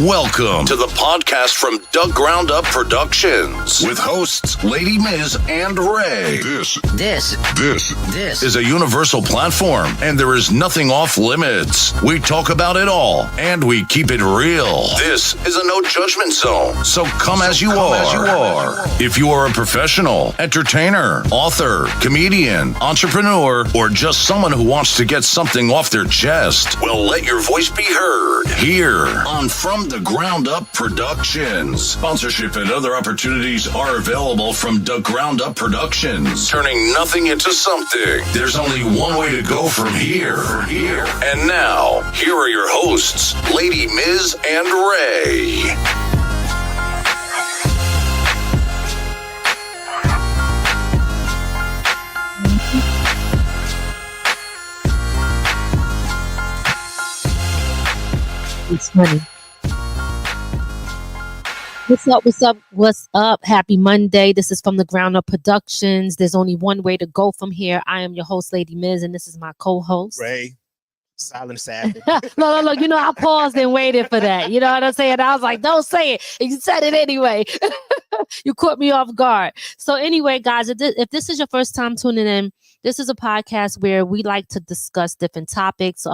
Welcome to the podcast from Doug Ground Up Productions with hosts Lady Miz and Ray. This is a universal platform, and there is nothing off limits. We talk about it all, and we keep it real. This is a no judgment zone, so come as you are. If you are a professional, entertainer, author, comedian, entrepreneur, or just someone who wants to get something off their chest, well, let your voice be heard here on From the Ground Up Productions. Sponsorship and other opportunities are available from the Ground Up Productions. Turning nothing into something. There's only one way to go from here. And now, here are your hosts, Lady Miz and Ray. It's funny. What's up? Happy Monday. This is From the Ground Up Productions. There's only one way to go from here. I am your host, Lady Miz, and this is my co-host. Ray. Silent Savage. Look, you know, I paused and waited for that. You know what I'm saying? I was like, don't say it. You said it anyway. You caught me off guard. So anyway, guys, if this is your first time tuning in, this is a podcast where we like to discuss different topics.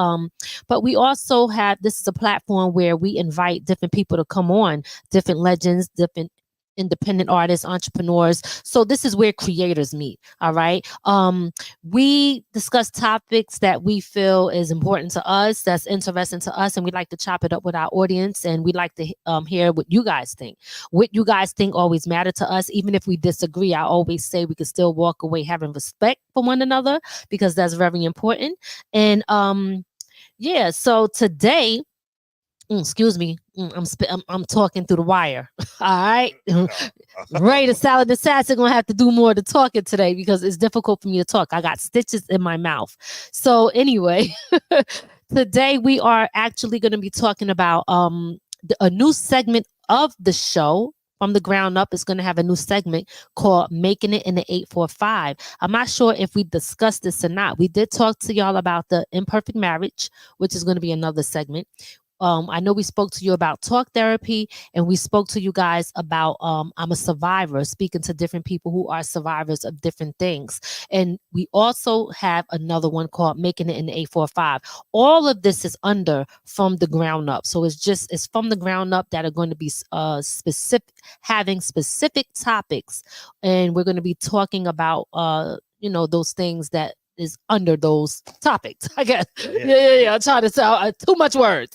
But we also this is a platform where we invite different people to come on, different legends, different independent artists, entrepreneurs. So this is where creators meet. All right. We discuss topics that we feel is important to us, that's interesting to us, and we like to chop it up with our audience, and we like to hear what you guys think. What you guys think always matter to us. Even if we disagree, I always say we can still walk away having respect for one another, because that's very important. And so today, excuse me, I'm talking through the wire. All right. Ray, the salad assassin, gonna have to do more of the talking today because it's difficult for me to talk. I got stitches in my mouth. So anyway, today we are actually going to be talking about a new segment of the show. From the Ground Up is going to have a new segment called Making It in the 845. I'm not sure if we discussed this or not. We did talk to y'all about the imperfect marriage, which is going to be another segment. I know we spoke to you about talk therapy, and we spoke to you guys about I'm a survivor, speaking to different people who are survivors of different things. And we also have another one called Making It in the 845. All of this is under From the Ground Up. So it's From the Ground Up that are going to be having specific topics. And we're going to be talking about, those things that is under those topics, I guess. Yeah. I'm trying to say too much words.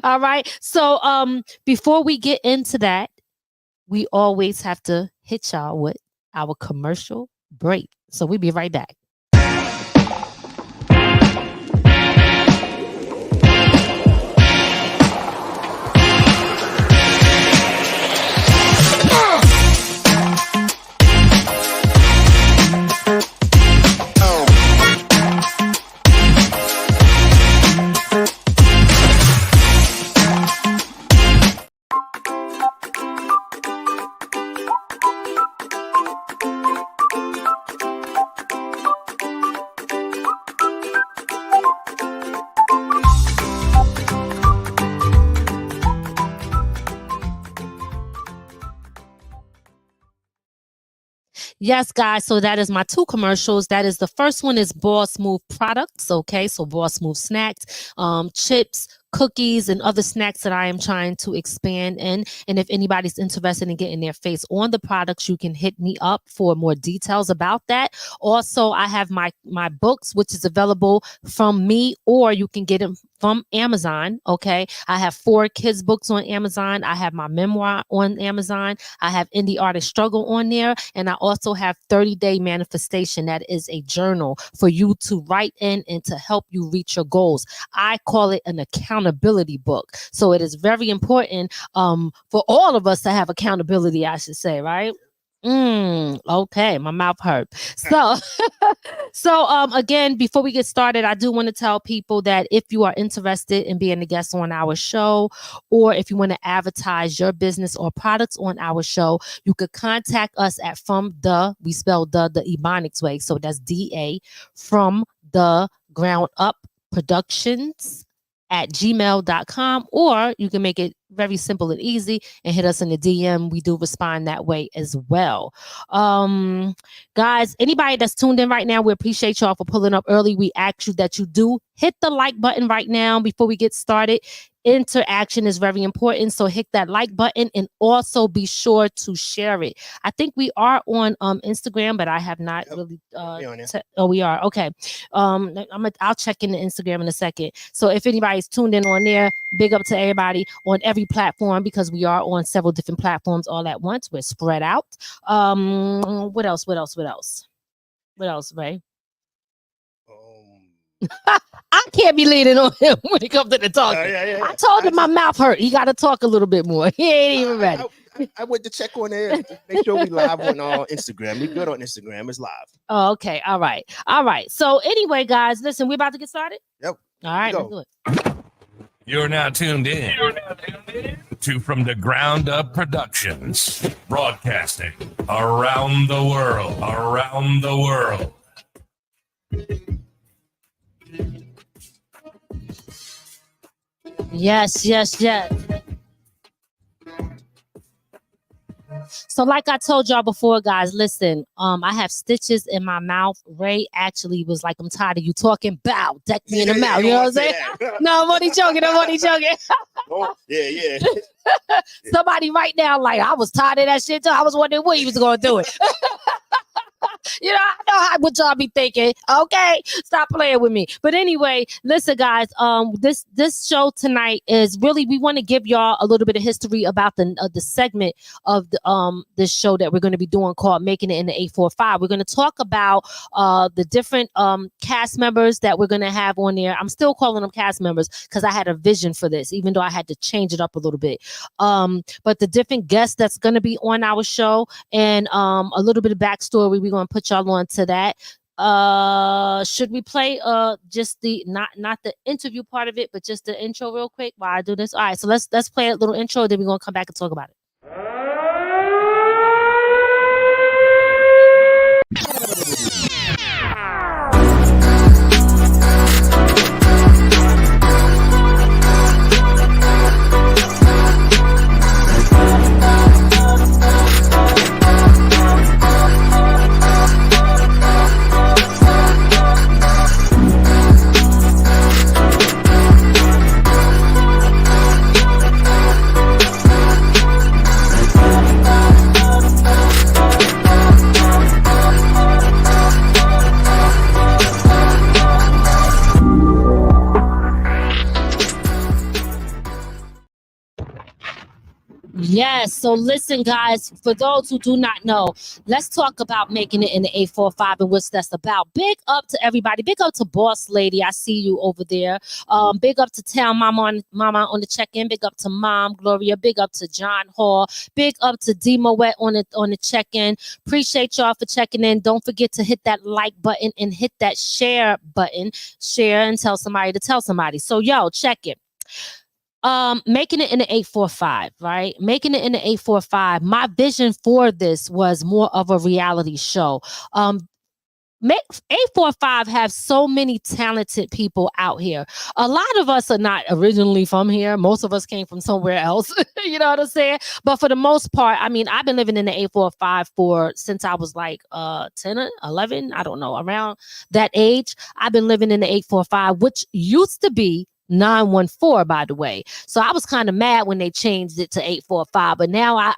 All right. So before we get into that, we always have to hit y'all with our commercial break. So we'll be right back. Yes, guys. So that is my two commercials. That is the first one is Boss Move products. Okay. So Boss Move snacks, chips, cookies, and other snacks that I am trying to expand in. And if anybody's interested in getting their face on the products, you can hit me up for more details about that. Also, I have my books, which is available from me, or you can get them from Amazon. Okay. I have 4 kids books on Amazon. I have my memoir on Amazon. I have Indie Artist Struggle on there. And I also have 30-Day Manifestation. That is a journal for you to write in and to help you reach your goals. I call it an accountability book. So it is very important for all of us to have accountability, I should say, right? Okay, my mouth hurt. So again, before we get started, I do want to tell people that if you are interested in being a guest on our show, or if you want to advertise your business or products on our show, you could contact us at we spell the Ebonics way. So that's DA, From the Ground Up Productions gmail.com, or you can make it very simple and easy and hit us in the DM. We do respond that way as well. Guys, anybody that's tuned in right now, we appreciate y'all for pulling up early. We ask you that you do hit the like button right now before we get started. Interaction is very important, so hit that like button and also be sure to share it. I think we are on Instagram, but I have not really we are. Okay. I'll check in the Instagram in a second. So if anybody's tuned in on there, big up to everybody on every platform, because we are on several different platforms all at once. We're spread out. What else, Ray? I can't be leaning on him when it comes to the talking. Yeah. I told him my mouth hurt. He got to talk a little bit more. He ain't even ready. I went to check on there. Make sure we live on Instagram. We good on Instagram. It's live. Oh, okay. All right. So anyway, guys, listen, we're about to get started. Yep. All right. Let's do it. You're now tuned in to From the Ground Up Productions, broadcasting around the world. Yes. So like I told y'all before, guys, listen, I have stitches in my mouth. Ray actually was like, I'm tired of you talking. Bow, deck me in the mouth. You know what I'm saying? No, I'm only joking. Oh, yeah. Somebody right now, like, I was tired of that shit too. I was wondering when he was going to do it. You know, I know what y'all be thinking. Okay, stop playing with me. But anyway, listen, guys. This show tonight is really, we want to give y'all a little bit of history about the segment of the this show that we're going to be doing called Making It in the 845. We're going to talk about the different cast members that we're going to have on there. I'm still calling them cast members because I had a vision for this, even though I had to change it up a little bit. But the different guests that's going to be on our show, and a little bit of backstory. We're going to put y'all on to that. Should we play just the not the interview part of it, but just the intro real quick while I do this? All right, so let's play a little intro, then we're gonna come back and talk about it. Yes. So listen, guys, for those who do not know, let's talk about making it in the 845 and what that's about. Big up to everybody. Big up to Boss Lady. I see you over there. Big up to Town Mama on the check-in. Big up to Mom Gloria. Big up to John Hall. Big up to D Moet on the check-in. Appreciate y'all for checking in. Don't forget to hit that like button and hit that share button. Share and tell somebody to tell somebody. So yo, check it. Making it in the 845, right? Making it in the 845. My vision for this was more of a reality show. 845 have so many talented people out here. A lot of us are not originally from here. Most of us came from somewhere else. You know what I'm saying? But for the most part, I mean, I've been living in the 845 since I was like 10 or 11. I don't know, around that age. I've been living in the 845, which used to be 914, by the way. So I was kind of mad when they changed it to 845, but now I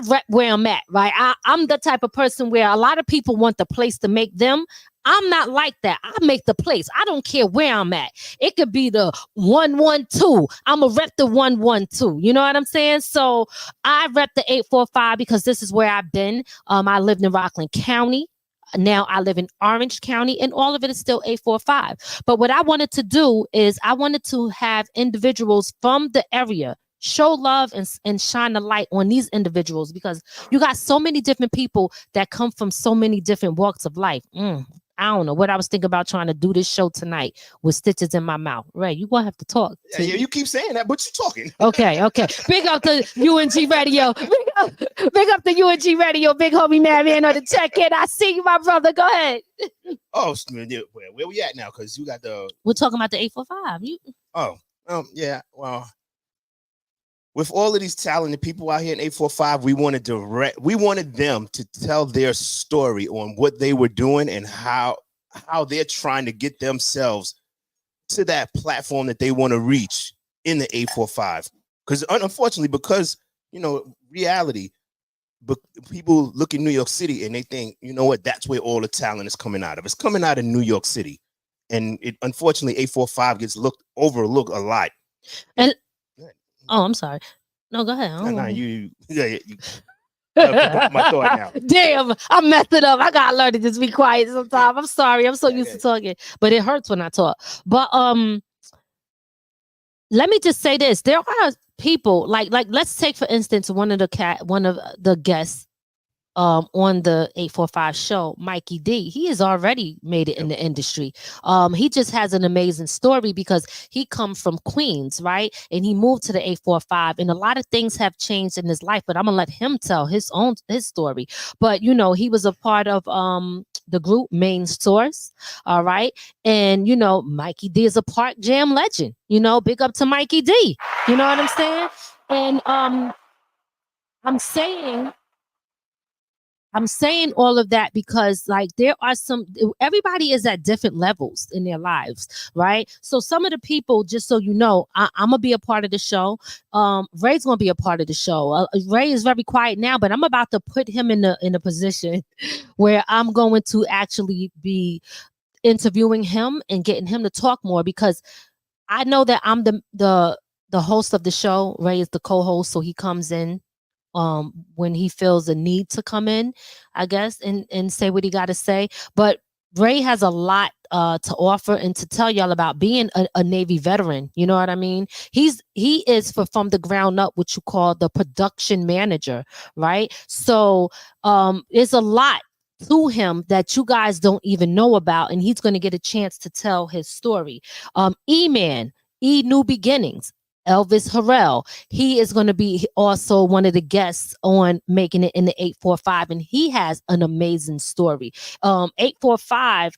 rep where I'm at, right? I'm the type of person where a lot of people want the place to make them. I'm not like that. I make the place. I don't care where I'm at. It could be the 112. I'm a rep the 112. You know what I'm saying? So I rep the 845 because this is where I've been. I lived in Rockland County. Now I live in Orange County, and all of it is still 845. But what I wanted to do is I wanted to have individuals from the area show love and shine a light on these individuals, because you got so many different people that come from so many different walks of life. I don't know what I was thinking about trying to do this show tonight with stitches in my mouth. Ray, you gonna have to talk. Yeah, you keep saying that, but you're talking. Okay. Big up to UNG Radio. Big up to UNG Radio. Big homie man on the check-in. I see you, my brother. Go ahead. Oh, where we at now? Because you got We're talking about the 845. Yeah. Well, with all of these talented people out here in 845, we wanted them to tell their story on what they were doing and how they're trying to get themselves to that platform that they want to reach in the 845. Because unfortunately, because reality, but people look in New York City and they think, you know what, that's where all the talent is coming out of. It's coming out of New York City. And it unfortunately 845 gets overlooked a lot. And oh, I'm sorry. No, go ahead. You my thought now. Damn, I'm messing up. I gotta learn to just be quiet sometimes. I'm sorry. I'm so used to talking, but it hurts when I talk. But let me just say this: there are people like let's take for instance one of the guests on the 845 show, Mikey D. He has already made it in the industry. He just has an amazing story because he comes from Queens, right? And he moved to the 845, and a lot of things have changed in his life, but I'm gonna let him tell his story. But he was a part of the group Main Source, all right? And Mikey D is a Park Jam legend. Big up to Mikey D. You know what I'm saying? And I'm saying all of that because there are everybody is at different levels in their lives, right? So some of the people, just so you know, I'm gonna be a part of the show. Ray's gonna be a part of the show. Ray is very quiet now, but I'm about to put him in a position where I'm going to actually be interviewing him and getting him to talk more because I know that I'm the host of the show. Ray is the co-host, so he comes in when he feels a need to come in, I guess, and say what he got to say. But Ray has a lot to offer and to tell y'all about being a Navy veteran. You know what I mean? He is from the ground up what you call the production manager, right? So it's a lot to him that you guys don't even know about, and he's going to get a chance to tell his story. E-Man, New Beginnings, Elvis Harrell. He is going to be also one of the guests on Making It in the 845, and he has an amazing story. 845,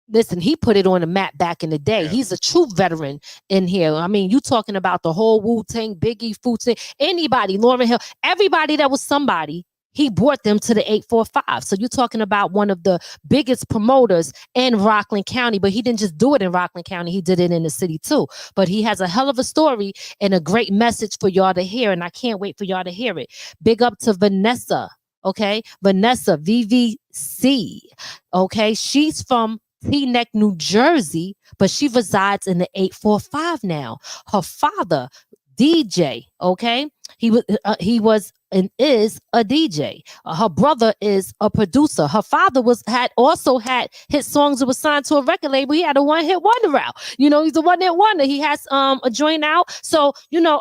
listen, he put it on the map back in the day. Yeah. He's a true veteran in here. I mean, you talking about the whole Wu-Tang, Biggie, Fu-Tang, anybody, Lauryn Hill, everybody that was somebody. He brought them to the 845. So you're talking about one of the biggest promoters in Rockland County, but he didn't just do it in Rockland County. He did it in the city too. But he has a hell of a story and a great message for y'all to hear. And I can't wait for y'all to hear it. Big up to Vanessa. Okay. Vanessa, VVC. Okay. She's from Teaneck, New Jersey, but she resides in the 845 now. Her father, DJ. Okay. He was and is a DJ. Her brother is a producer. Her father also had hit songs that was signed to a record label. He had a one-hit wonder out. He's a one-hit wonder. He has a joint out. So,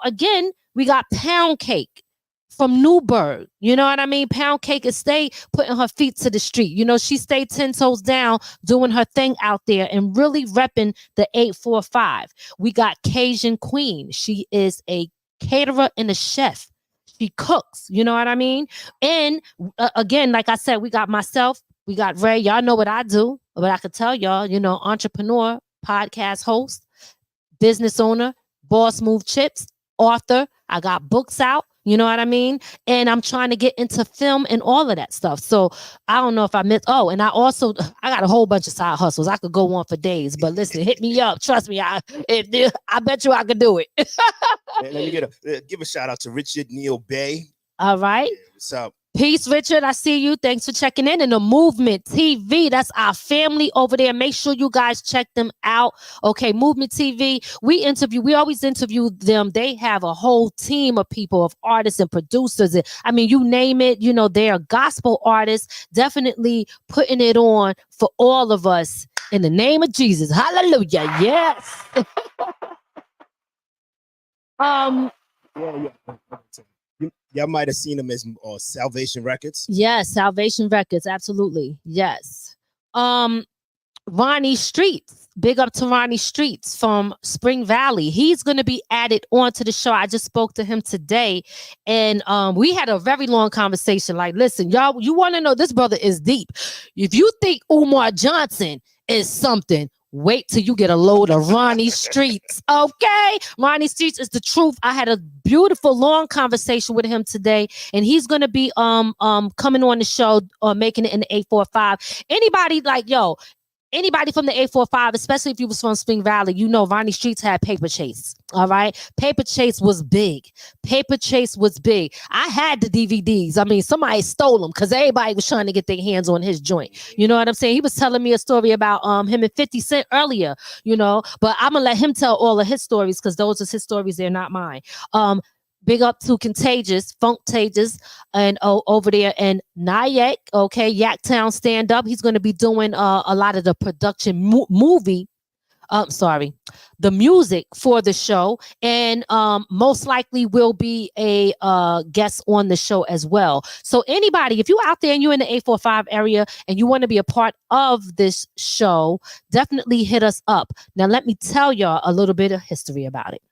again, we got Pound Cake from Newburgh. You know what I mean? Pound Cake is putting her feet to the street. She stayed 10 toes down doing her thing out there and really repping the 845. We got Cajun Queen. She is a caterer and a chef. She cooks, you know what I mean? And again, like I said, we got myself, we got Ray. Y'all know what I do, but I could tell y'all, entrepreneur, podcast host, business owner, boss move chips, author. I got books out. You know what I mean? And I'm trying to get into film and all of that stuff. So I don't know if I missed. Oh, and I got a whole bunch of side hustles. I could go on for days, but listen, hit me up. Trust me. I bet you I could do it. Let me give a shout out to Richard Neal Bay. All right. Yeah, what's up? Peace, Richard. I see you. Thanks for checking in. And the Movement TV, that's our family over there. Make sure you guys check them out. Okay, Movement TV. We always interview them. They have a whole team of people, of artists and producers. And I mean, you name it, they are gospel artists, definitely putting it on for all of us in the name of Jesus. Hallelujah. Yes. Y'all might have seen them as Salvation Records. Yes, Salvation Records, absolutely. Yes. Ronnie Streets. Big up to Ronnie Streets from Spring Valley. He's going to be added onto the show. I just spoke to him today, and we had a very long conversation. Like, listen, y'all, you want to know, this brother is deep. If you think Umar Johnson is something, wait till you get a load of Ronnie Streets. Okay, Ronnie Streets is the truth. I had a beautiful long conversation with him today, and he's going to be coming on the show, making it in the 845. Anybody like, yo, anybody from the 845, especially if you was from Spring Valley, you know Ronnie Streets had Paper Chase. All right. Paper Chase was big. Paper Chase was big. I had the DVDs. I mean, somebody stole them because everybody was trying to get their hands on his joint. You know what I'm saying? He was telling me a story about him and 50 Cent earlier, you know, but I'm going to let him tell all of his stories because those are his stories. They're not mine. Big up to Contagious, Funktagious, and over there in Nyack, okay, Yaktown Stand Up. He's going to be doing a lot of the production the music for the show, and most likely will be a guest on the show as well. So anybody, if you're out there and you're in the 845 area and you want to be a part of this show, definitely hit us up. Now, let me tell y'all a little bit of history about it.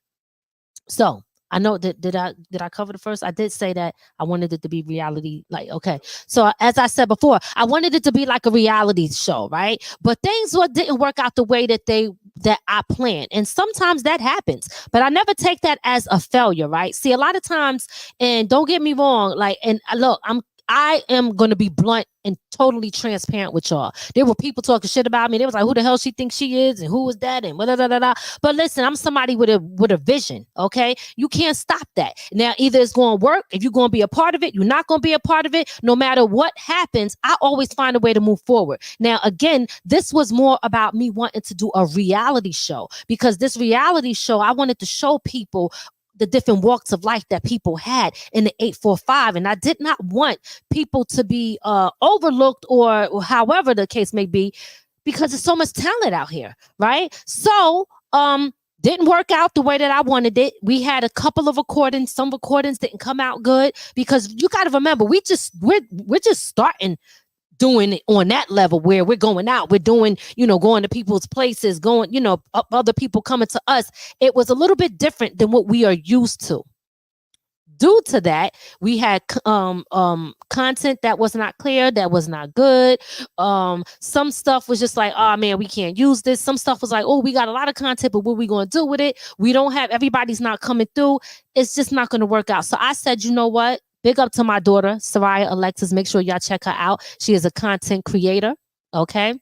So, I know that did I cover the first? I did say that I wanted it to be reality. Like, okay. So as I said before, I wanted it to be like a reality show, right? But things didn't work out the way that I planned. And sometimes that happens. But I never take that as a failure, right? See, a lot of times, and don't get me wrong, like, and look, I am going to be blunt and totally transparent with y'all. There were people talking shit about me. They was like, who the hell she thinks she is? And who is that? And blah, blah, blah, blah. But listen, I'm somebody with a vision. Okay. You can't stop that. Now, either it's going to work. If you're going to be a part of it, you're not going to be a part of it. No matter what happens, I always find a way to move forward. Now, again, this was more about me wanting to do a reality show, because this reality show, I wanted to show people the different walks of life that people had in the 845. And I did not want people to be overlooked or however the case may be, because there's so much talent out here, right? So, didn't work out the way that I wanted it. We had a couple of recordings. Some recordings didn't come out good, because you got to remember, we're just starting doing it on that level where we're going out, we're doing, going to people's places, going, other people coming to us. It was a little bit different than what we are used to. Due to that, we had content that was not clear, that was not good. Some stuff was just like, oh man, we can't use this. Some stuff was like, oh, we got a lot of content, but what are we going to do with it? We don't have, everybody's not coming through. It's just not going to work out. So I said, you know what? Big up to my daughter, Soraya Alexis. Make sure y'all check her out. She is a content creator. Okay.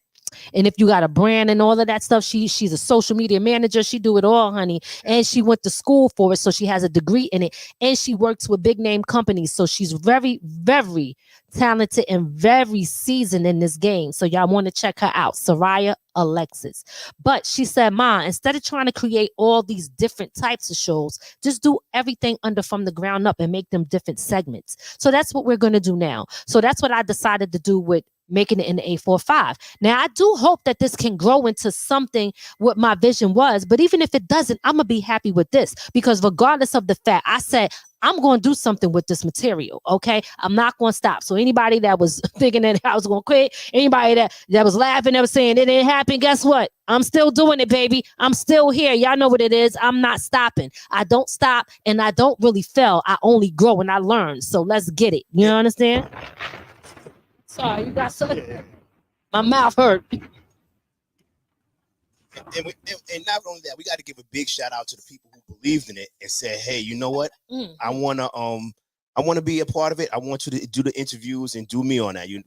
And if you got a brand and all of that stuff, she's a social media manager. She do it all, honey. And she went to school for it. So she has a degree in it. And she works with big name companies. So she's very, very talented and very seasoned in this game. So y'all want to check her out, Soraya Alexis. But she said, Ma, instead of trying to create all these different types of shows, just do everything from the ground up and make them different segments. So that's what we're going to do now. So that's what I decided to do with making it in the 845. Now, I do hope that this can grow into something what my vision was. But even if it doesn't, I'm going to be happy with this, because regardless of the fact, I said, I'm going to do something with this material, okay? I'm not going to stop. So anybody that was thinking that I was going to quit, anybody that was laughing, that was saying it didn't happen, guess what? I'm still doing it, baby. I'm still here. Y'all know what it is. I'm not stopping. I don't stop, and I don't really fail. I only grow and I learn. So let's get it. You understand? Sorry, you got something. Yeah. My mouth hurt. And not only that, we got to give a big shout out to the people who believed in it and said, "Hey, you know what? I want to be a part of it. I want you to do the interviews and do me on that. You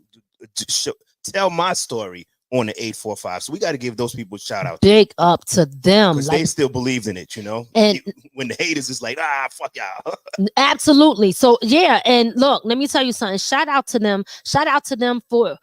tell my story on the 845." So we got to give those people a shout out. Big up to them. Because they still believed in it, And when the haters is like, fuck y'all. Absolutely. So yeah, and look, let me tell you something. Shout out to them. Shout out to them for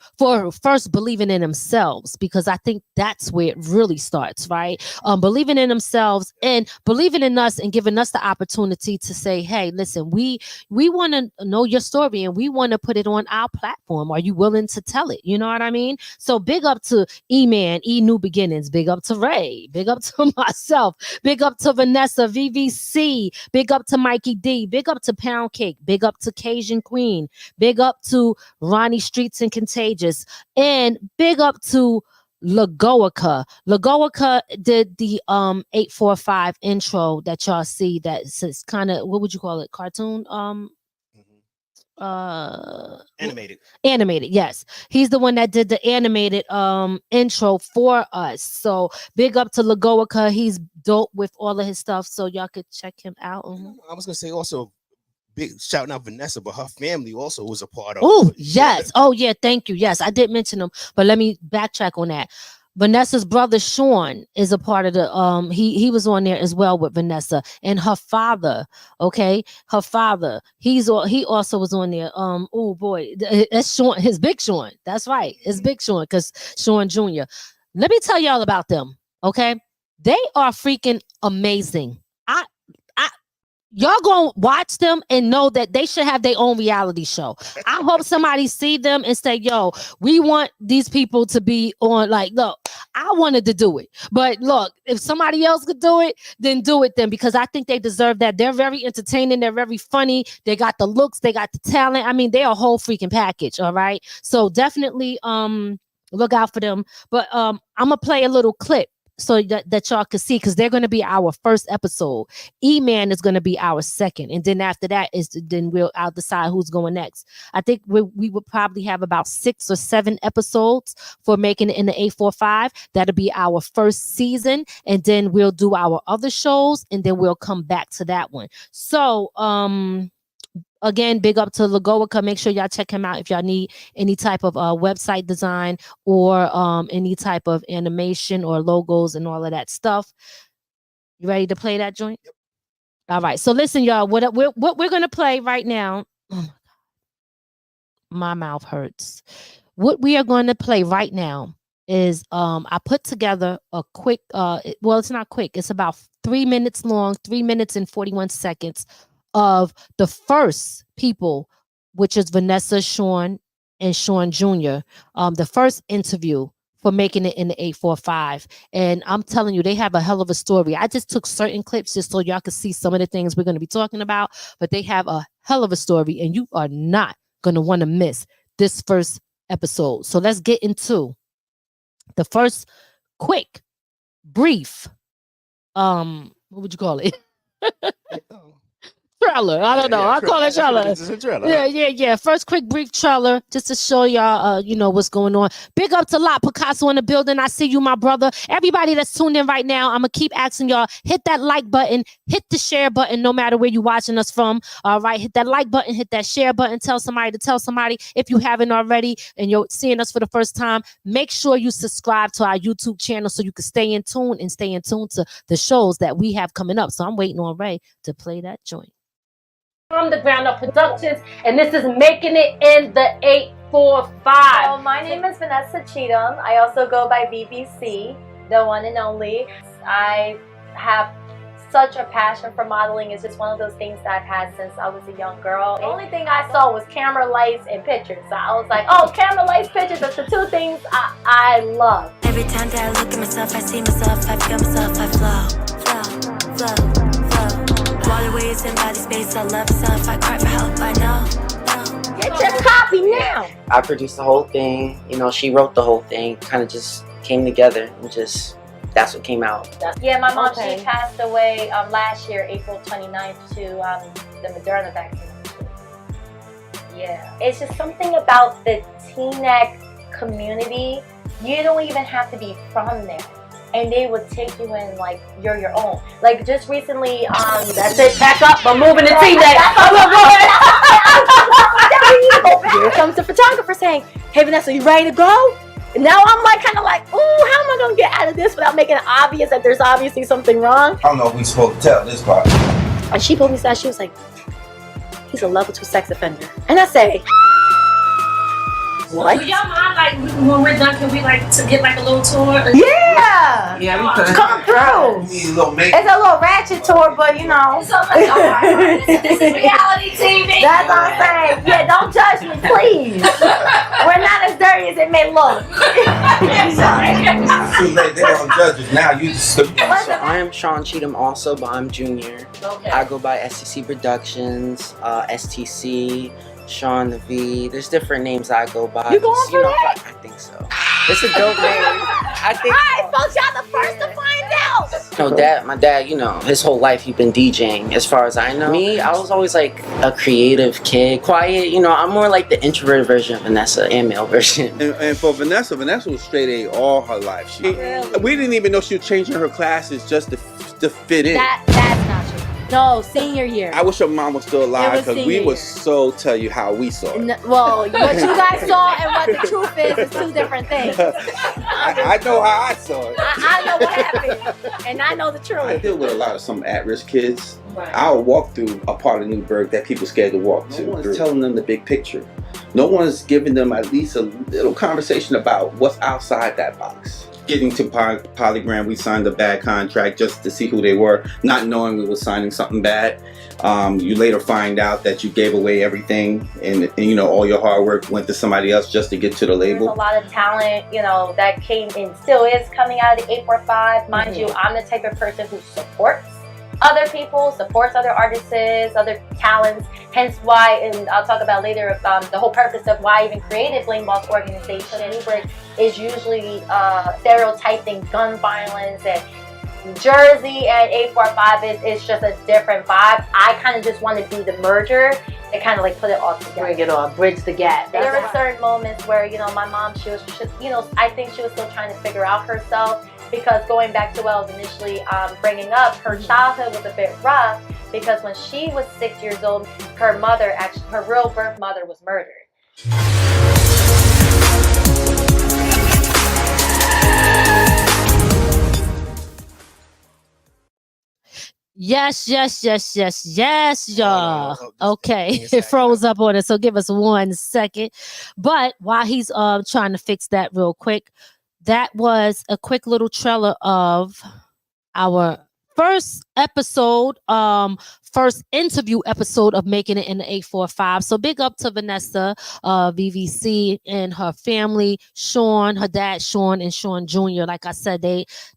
first believing in themselves, because I think that's where it really starts, right? Believing in themselves and believing in us and giving us the opportunity to say, hey, listen, we want to know your story and we want to put it on our platform. Are you willing to tell it? You know what I mean? So big up up to E-Man, New Beginnings. Big up to Ray. Big up to myself. Big up to Vanessa, VVC. Big up to Mikey D. Big up to Pound Cake. Big up to Cajun Queen. Big up to Ronnie Streets and Contagious. And big up to Lagoica. Lagoica did the 845 intro that y'all see. That's kind of, what would you call it? Cartoon? Animated, yes. He's the one that did the animated intro for us. So big up to Lagoica. He's dope with all of his stuff. So y'all could check him out. I was gonna say also big shouting out Vanessa, but her family also was a part of. Oh yes. Oh yeah, thank you. Yes, I did mention him, but let me backtrack on that. Vanessa's brother Sean is a part of the he was on there as well with Vanessa, and her father, he also was on there. Oh boy, that's Sean, his big Sean. That's right, it's big Sean, because Sean Jr. Let me tell y'all about them. Okay, they are freaking amazing. Y'all gonna watch them and know that they should have their own reality show. I hope somebody see them and say, yo, we want these people to be on. Like, look, I wanted to do it, but look, if somebody else could do it, then do it then, because I think they deserve that. They're very entertaining. They're very funny. They got the looks. They got the talent. I mean, they're a whole freaking package. All right. So definitely look out for them. But I'm gonna play a little clip so that y'all can see, because they're going to be our first episode. E-Man is going to be our second, and then after that I'll decide who's going next. I think we would probably have about 6 or 7 episodes for making it in the 845. That'll be our first season, and then we'll do our other shows, and then we'll come back to that one. So again, big up to Lagoica. Make sure y'all check him out if y'all need any type of website design or any type of animation or logos and all of that stuff. You ready to play that joint? Yep. All right. So listen, y'all. What we're gonna play right now? Oh my God, my mouth hurts. What we are going to play right now is I put together a quick. Well, it's not quick. It's about 3 minutes long, 3 minutes and 41 seconds. Of the first people, which is Vanessa, Sean, and Sean Jr., the first interview for making it in the 845. And I'm telling you, they have a hell of a story. I just took certain clips just so y'all could see some of the things we're going to be talking about, but they have a hell of a story, and you are not going to want to miss this first episode. So let's get into the first quick, brief, what would you call it? Trailer. I don't know. I call it trailer. It's a trailer. Yeah. First quick brief trailer just to show y'all what's going on. Big up to Lot Picasso in the building. I see you, my brother. Everybody that's tuned in right now, I'm gonna keep asking y'all, hit that like button, hit the share button, no matter where you're watching us from. All right, hit that like button, hit that share button, tell somebody to tell somebody. If you haven't already and you're seeing us for the first time, make sure you subscribe to our YouTube channel so you can stay in tune to the shows that we have coming up. So I'm waiting on Ray to play that joint. From the Ground Up Productions, and this is Making It in the 845. So my name is Vanessa Cheatham. I also go by BBC, the one and only. I have such a passion for modeling. It's just one of those things that I've had since I was a young girl. The only thing I saw was camera, lights, and pictures. So I was like, oh, camera, lights, pictures, that's the two things I love. Every time that I look at myself, I see myself, I feel myself, I flow. Waterways and body space, I love myself, I cry for help, I know. Get your copy now. I produced the whole thing, she wrote the whole thing, kind of just came together and just, that's what came out. Yeah, my mom, she passed away last year, April 29th, to the Moderna vaccine. Yeah, it's just something about the Teaneck community. You don't even have to be from there, and they would take you in like you're your own. Like just recently, that's it, pack up, I'm moving to Teaneck. Here comes the photographer saying, hey Vanessa, you ready to go? And now I'm like kind of like, ooh, how am I gonna get out of this without making it obvious that there's obviously something wrong? I don't know if we're supposed to tell this part. And she pulled me aside, she was like, he's a level 2 sex offender. And I say, what? Do y'all mind, like, when we're done, can we, like, to get, like, a little tour? Yeah! Yeah, we could. Come through! It's a little ratchet tour, but, you know. It's reality TV! That's what I'm saying. Yeah, don't judge me, please. We're not as dirty as it may look. Too late, they don't judge us now. You just So I am Sean Cheatham also, but I'm junior. Okay. I go by STC Productions, STC, Sean the V. There's different names I go by. You going for that? I think so. It's a dope name. I think. Alright, folks, y'all the first to find out. My dad, his whole life he's been DJing. As far as I know, me, I was always like a creative kid, quiet. I'm more like the introverted version of Vanessa and male version. And for Vanessa was straight A all her life. We didn't even know she was changing her classes just to fit in. That's not true. No, senior year. I wish your mom was still alive because we would so tell you how we saw it. Well, what you guys saw and what the truth is two different things. I know how I saw it. I know what happened, and I know the I truth. deal with a lot of some at-risk kids. Right. I'll walk through a part of Newburgh that people scared to walk to. No one's telling them the big picture. No one's giving them at least a little conversation about what's outside that box. Getting to Polygram, we signed a bad contract just to see who they were, not knowing we were signing something bad. You later find out that you gave away everything and all your hard work went to somebody else just to get to the label. There's a lot of talent, that came and still is coming out of the 845. Mind you, I'm the type of person who supports other people, supports other artists, other talents. Hence why, and I'll talk about later, the whole purpose of why I even created Blame Boss Organization. Newburgh is usually stereotyping gun violence, and Jersey and 845 is just a different vibe. I kind of just want to be the merger and kind of like put it all together. Bring it all, bridge the gap. There were certain moments where, my mom, she was just, I think she was still trying to figure out herself. Because going back to what I was initially bringing up, her childhood was a bit rough because when she was 6 years old, her mother, her real birth mother, was murdered. Yes, y'all. Okay, it froze up on us, so give us 1 second. But while he's trying to fix that real quick, that was a quick little trailer of our first episode, first interview episode of Making It in the 845. So big up to Vanessa, VVC, and her family, Sean, her dad, Sean, and Sean Jr. Like I said,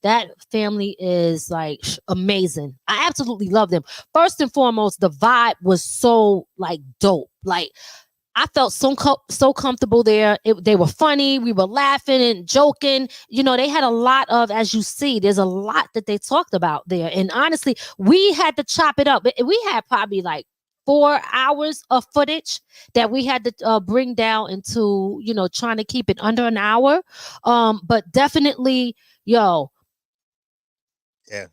that family is like amazing. I absolutely love them. First and foremost, the vibe was so like dope. Like, I felt so comfortable there. They were funny. We were laughing and joking. They had a lot of, as you see, there's a lot that they talked about there. And honestly, we had to chop it up. We had probably like 4 hours of footage that we had to bring down into, trying to keep it under an hour. But definitely, yo. Yeah.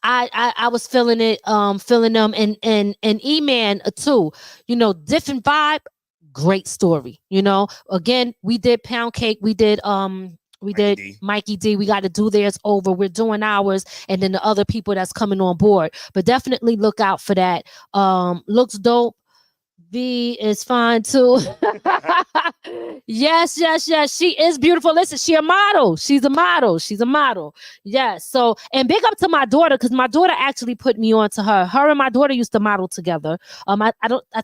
I was feeling it, feeling them, and E-Man too. Different vibe. Great story. Again, we did Pound Cake. We did Mikey D. We got to do theirs over. We're doing ours, and then the other people that's coming on board. But definitely look out for that. Looks dope. V is fine too. Yes. She is beautiful. Listen, she's a model. She's a model. Yes. So, and big up to my daughter, because my daughter actually put me on to her. Her and my daughter used to model together. I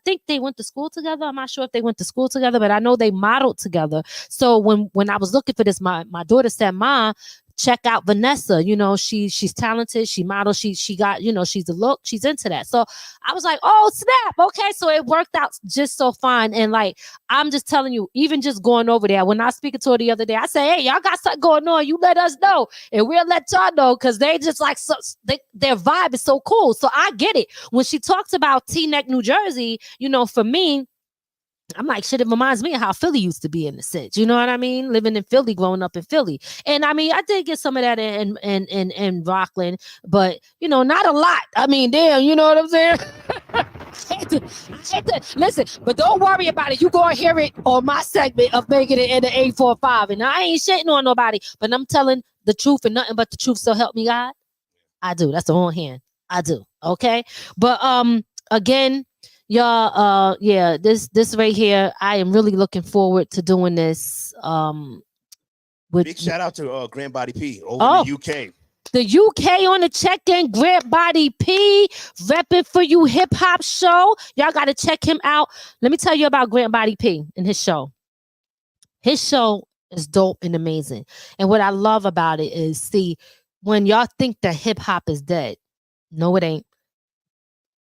think they went to school together. I'm not sure if they went to school together, but I know they modeled together. So when I was looking for this, my daughter said, "Ma, check out Vanessa. She's talented. She models. She got, she's a look. She's into that." So I was like, "Oh snap! Okay." So it worked out just so fine. And like, I'm just telling you, even just going over there, when I was speaking to her the other day, I say, "Hey, y'all got something going on? You let us know, and we'll let y'all know," because they just like their vibe is so cool. So I get it when she talks about Teaneck, New Jersey. For me, I'm like, shit, it reminds me of how Philly used to be in the sense. You know what I mean? Living in Philly, growing up in Philly. And I mean, I did get some of that in Rockland, but, not a lot. I mean, damn, you know what I'm saying? I hate to, listen, but don't worry about it. You go and hear it on my segment of Making It in the 845. And I ain't shitting on nobody, but I'm telling the truth and nothing but the truth. So help me God. I do. That's the whole hand. I do. Okay. But again, y'all, yeah, this right here, I am really looking forward to doing this. Big shout out to Grant Body P over in the UK. The UK on the check-in, Grant Body P, repping for you hip hop show. Y'all got to check him out. Let me tell you about Grant Body P and his show. His show It's dope and amazing. And what I love about it is, see, when y'all think that hip hop is dead, no, it ain't.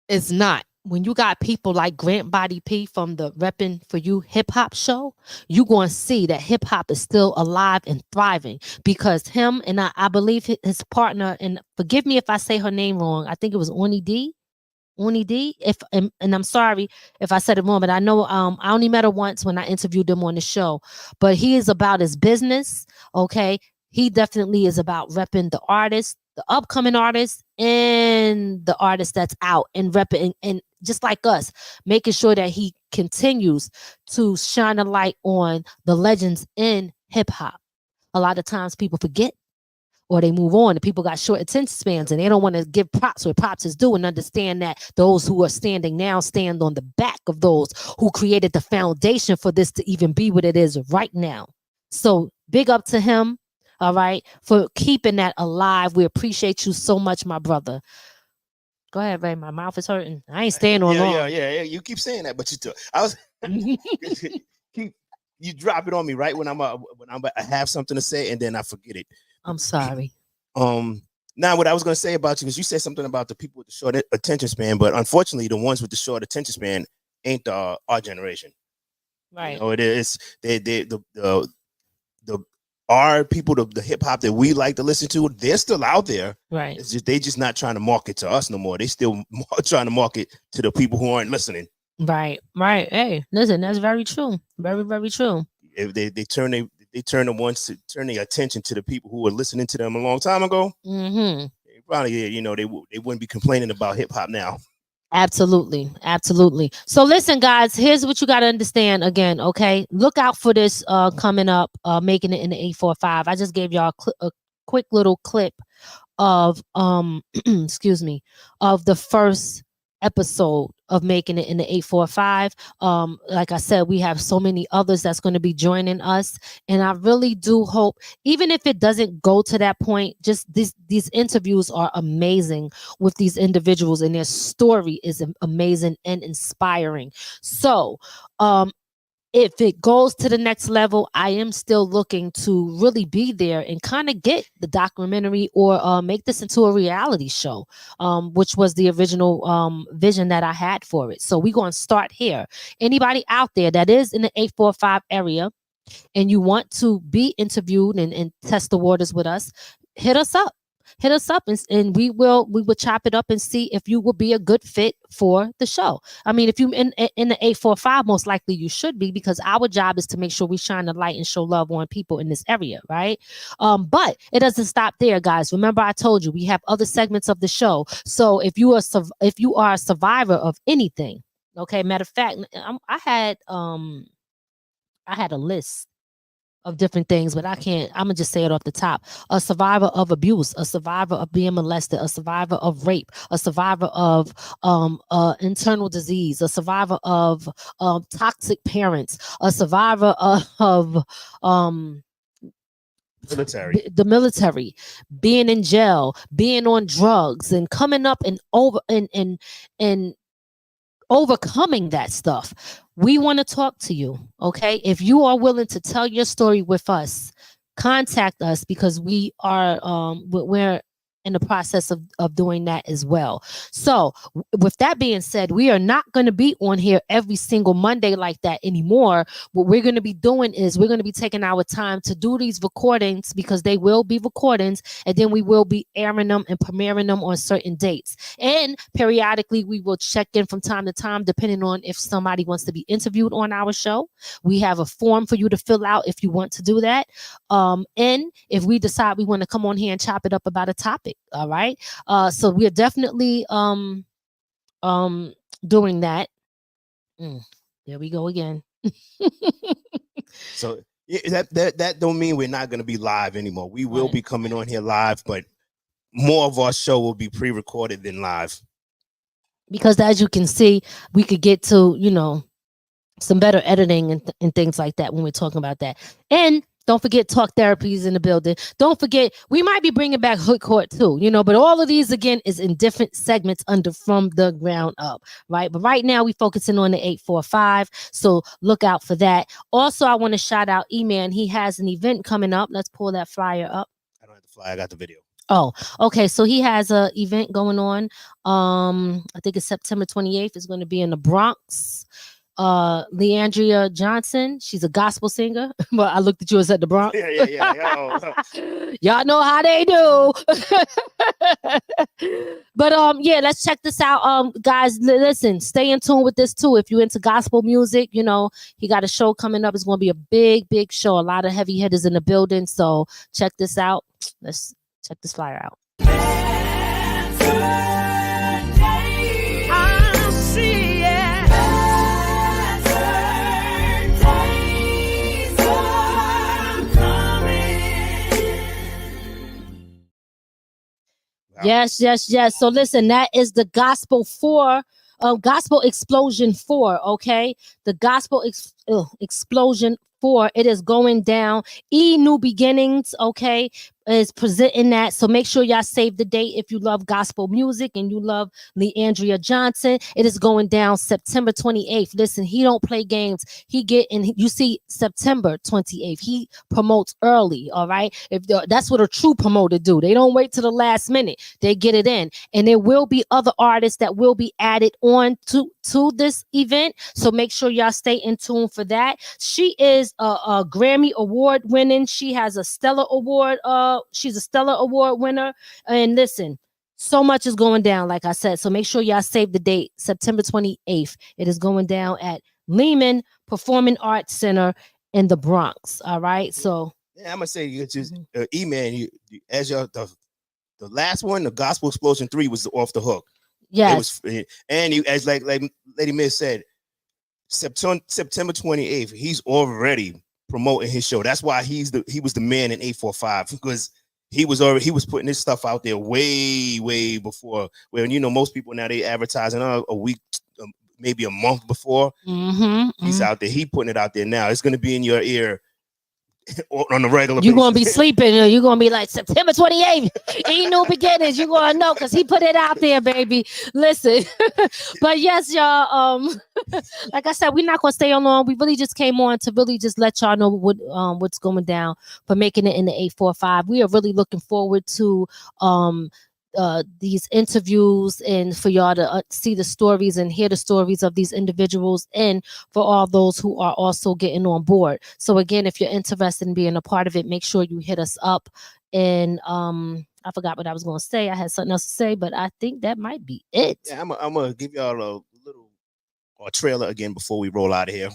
It's not. When you got people like Grant Body P from the Reppin' For You hip hop show, you going to see that hip hop is still alive and thriving, because him and I believe his partner, and forgive me if I say her name wrong, I think it was Oni D. If and I'm sorry if I said it wrong, but I know I only met her once when I interviewed him on the show. But he is about his business. Okay, he definitely is about repping the artist, the upcoming artist, and the artist that's out, and repping, and just like us, making sure that he continues to shine a light on the legends in hip hop. A lot of times people forget, or they move on, and people got short attention spans, and they don't want to give props where props is due, and understand that those who are standing now stand on the back of those who created the foundation for this to even be what it is right now. So big up to him, all right, for keeping that alive. We appreciate you so much, my brother. Go ahead, Ray. My mouth is hurting. I ain't staying on long. Yeah. You keep saying that, but I was you drop it on me right when I have something to say, and then I forget it. I'm sorry. Now what I was going to say about you is, you said something about the people with the short attention span, but unfortunately, the ones with the short attention span ain't our generation. Right. You know, it is our people, the hip hop that we like to listen to, they're still out there. Right. It's just they just not trying to market to us no more. They still trying to market to the people who aren't listening. Right. Hey, listen, that's very true. Very, very true. If they turn their attention to the people who were listening to them a long time ago, mm-hmm. They probably, they wouldn't be complaining about hip hop now. Absolutely. So listen, guys, here's what you got to understand again. Okay, look out for this coming up, making it in the 845. I just gave y'all a quick little clip of excuse me, of the first episode of making it in the 845. Like I said, we have so many others that's going to be joining us, and I really do hope, even if it doesn't go to that point, just these interviews are amazing with these individuals, and their story is amazing and inspiring. So if it goes to the next level, I am still looking to really be there and kind of get the documentary, or make this into a reality show, which was the original vision that I had for it. So we're going to start here. Anybody out there that is in the 845 area and you want to be interviewed and test the waters with us, hit us up. And we will chop it up and see if you will be a good fit for the show. I mean, if you in the 845, most likely you should be, because our job is to make sure we shine the light and show love on people in this area, right? But it doesn't stop there, guys. Remember, I told you we have other segments of the show. So if you are a survivor of anything, okay. Matter of fact, I had a list of different things, but I'm gonna just say it off the top. A survivor of abuse, a survivor of being molested, a survivor of rape, a survivor of internal disease, a survivor of toxic parents, a survivor of the military, being in jail, being on drugs, and coming up and overcoming that stuff. We want to talk to you, okay? If you are willing to tell your story with us, contact us, because we are we're in the process of doing that as well. So with that being said, we are not going to be on here every single Monday like that anymore. What we're going to be doing is we're going to be taking our time to do these recordings, because they will be recordings, and then we will be airing them and premiering them on certain dates. And periodically we will check in from time to time, depending on if somebody wants to be interviewed on our show. We have a form for you to fill out if you want to do that. And if we decide we want to come on here and chop it up about a topic. All right. So we're definitely doing that. There we go again. So that don't mean we're not going to be live anymore. We will be coming on here live, but more of our show will be pre-recorded than live. Because as you can see, we could get to, some better editing and things like that when we're talking about that. And Don't forget Talk Therapy is in the building. Don't forget, we might be bringing back Hood Court too, but all of these again is in different segments under From the Ground Up, right? But right now we focusing on the 845, so look out for that. Also, I want to shout out E-Man. He has an event coming up. Let's pull that flyer up. I don't have the flyer. I got the video. Oh, okay. So he has a event going on. I think it's September 28th. It's going to be in the Bronx. Leandria Johnson, she's a gospel singer. But I looked at you and said the Bronx. Yeah. Y'all know how they do. But yeah, let's check this out. Guys, listen, stay in tune with this too. If you're into gospel music, he got a show coming up. It's going to be a big show. A lot of heavy hitters in the building. So check this out. Let's check this flyer out. Yes. So listen, that is the Gospel Explosion 4, okay? The Gospel Explosion 4. It is going down. New Beginnings, okay, is presenting that. So make sure y'all save the date if you love gospel music and you love Leandria Johnson. It is going down September 28th. Listen, he don't play games. He get in. You see, September 28th. He promotes early. All right. That's what a true promoter do. They don't wait till the last minute. They get it in. And there will be other artists that will be added on to this event. So make sure y'all stay in tune for that. She is a Grammy Award winning. She has a Stellar Award. She's a Stellar Award winner. And listen, so much is going down, like I said. So make sure y'all save the date, September 28th. It is going down at Lehman Performing Arts Center in the Bronx. All right. So yeah, I'm gonna say you just E-Man. You as your the last one, the Gospel Explosion 3 was off the hook. Yeah. It was, and you as like Lady Miss said, September 28th. He's already promoting his show. That's why he was the man in 845, because he was putting his stuff out there way before. When most people now they advertising a week, maybe a month before. He's out there. He putting it out there now. It's going to be in your ear on the regular. You're gonna be sleeping. You're gonna be like September 28th. Ain't New Beginnings. You're gonna know because he put it out there, baby. Listen, but yes, y'all. Like I said, we're not gonna stay on long. We really just came on to really just let y'all know what's going down for making it in the 845. We are really looking forward to these interviews and for y'all to see the stories and hear the stories of these individuals, and for all those who are also getting on board. So again, if you're interested in being a part of it, make sure you hit us up. And I forgot what I was going to say. I had something else to say, but I think that might be it. Yeah, I'm gonna give y'all a little trailer again before we roll out of here.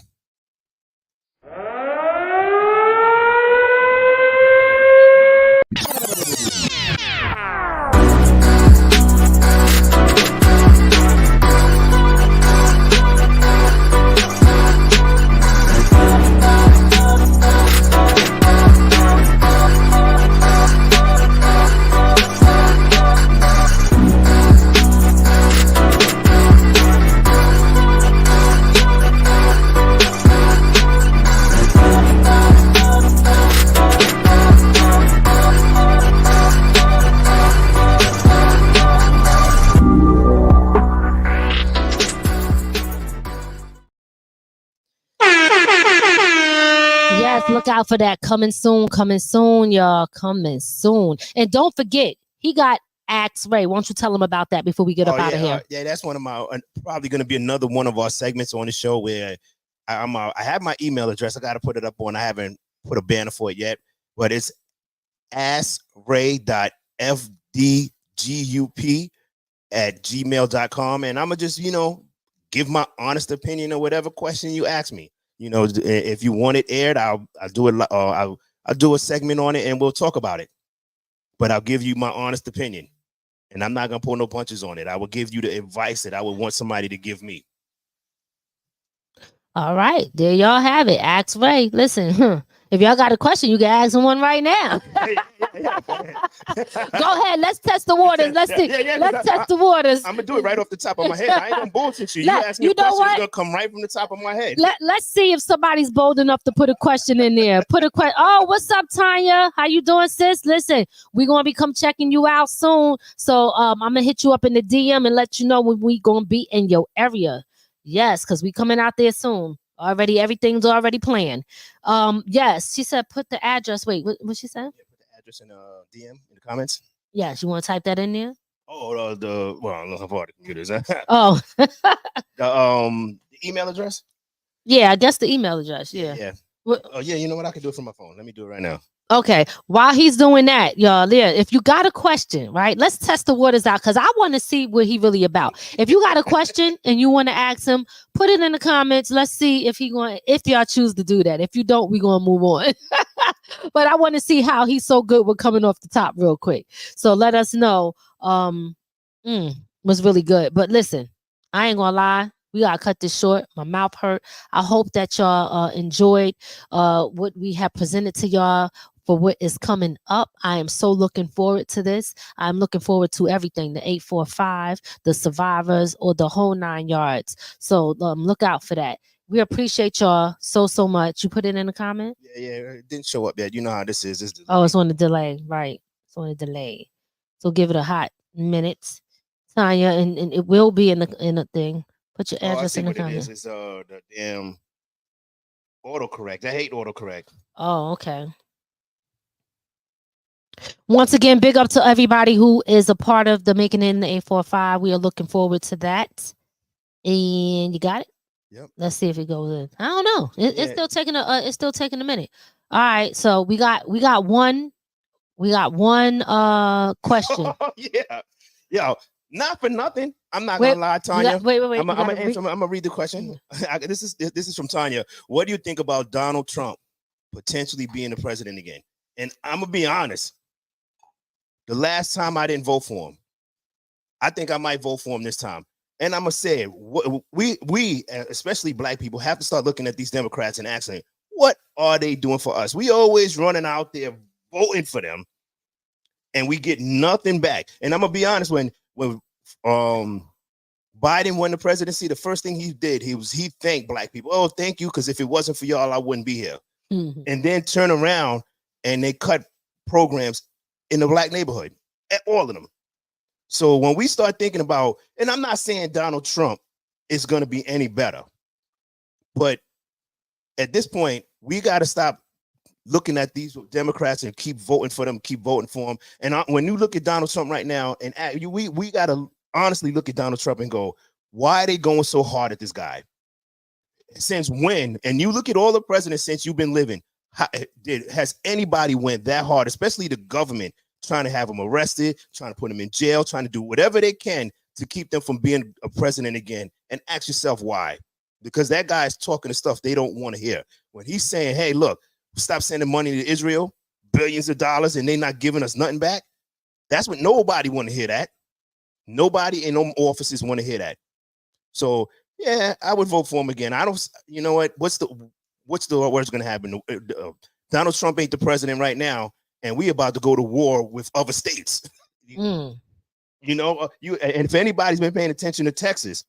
Look out for that. Coming soon, y'all. Coming soon. And don't forget, he got Ask Ray. Won't you tell him about that before we get up out of here? Yeah, that's one of my probably going to be another one of our segments on the show where I have my email address. I got to put it up on. I haven't put a banner for it yet, but it's askray.fdgup@gmail.com, and I'm gonna just give my honest opinion or whatever question you ask me. If you want it aired, I'll do it. I'll do a segment on it and we'll talk about it. But I'll give you my honest opinion, and I'm not gonna pull no punches on it. I will give you the advice that I would want somebody to give me. All right, there y'all have it. Ask Ray. Listen, If y'all got a question, you can ask him one right now. Go ahead. Let's test the waters. Let's see. Let's test the waters. I'm gonna do it right off the top of my head. I ain't gonna bullshit you. You ask me a question, it's gonna come right from the top of my head. Let's see if somebody's bold enough to put a question in there. Put a question. Oh, what's up, Tanya? How you doing, sis? Listen, we're gonna be come checking you out soon. So I'm gonna hit you up in the DM and let you know when we gonna be in your area. Yes, because we coming out there soon. Already, everything's already planned. Yes, she said put the address. Wait, what she said? Yeah, put the address in DM in the comments. Yes, you want to type that in there? Oh, I don't know how far the computers. Oh, the email address. Yeah, I guess the email address. Yeah. Yeah. What? Oh yeah, you know what? I can do it from my phone. Let me do it right now. Okay, while he's doing that, y'all, if you got a question, right, let's test the waters out because I want to see what he really about. If you got a question and you want to ask him, put it in the comments. Let's see if if y'all choose to do that. If you don't, we're gonna move on. But I want to see how he's so good with coming off the top real quick. So let us know. Was really good. But listen, I ain't gonna lie. We gotta cut this short. My mouth hurt. I hope that y'all enjoyed what we have presented to y'all for what is coming up. I am so looking forward to this. I'm looking forward to everything, the 845, the survivors, or the whole 9 yards. So look out for that. We appreciate y'all so much. You put it in the comment? Yeah, it didn't show up yet. You know how this is. It's on the delay. Right. It's on a delay. So give it a hot minute, Tanya, and it will be in the thing. Put your address in the comment. It's the damn autocorrect. I hate autocorrect. Oh, okay. Once again, big up to everybody who is a part of the Making It in the 845. We are looking forward to that. And you got it? Yep. Let's see if it goes in. I don't know. It's still taking a minute. All right, so we got one question. Yeah. Not for nothing. I'm not gonna lie, Tanya. Wait. I'm gonna read the question. This is from Tanya. What do you think about Donald Trump potentially being the president again? And I'm gonna be honest. The last time I didn't vote for him, I think I might vote for him this time. And I'm gonna say, we especially black people have to start looking at these Democrats and asking, what are they doing for us? We always running out there voting for them, and we get nothing back. And I'm gonna be honest, when Biden won the presidency, the first thing he did, he thanked black people. Oh, thank you, because if it wasn't for y'all, I wouldn't be here. Mm-hmm. And then turn around and they cut programs in the black neighborhood, all of them. So when we start thinking about, and I'm not saying Donald Trump is going to be any better, but at this point, we got to stop looking at these Democrats and keep voting for them. And when you look at Donald Trump right now, and we got to honestly look at Donald Trump and go, why are they going so hard at this guy? Since when? And you look at all the presidents since you've been living, has anybody went that hard, especially the government, trying to have him arrested, trying to put him in jail, trying to do whatever they can to keep them from being a president again? And ask yourself why. Because that guy is talking the stuff they don't want to hear. When he's saying, hey, look, stop sending money to Israel, billions of dollars, and they're not giving us nothing back. That's what nobody want to hear that. Nobody in them offices want to hear that. So yeah, I would vote for him again. I don't, you know what? What's going to happen? Donald Trump ain't the president right now, and we about to go to war with other states. You know, and if anybody's been paying attention to Texas,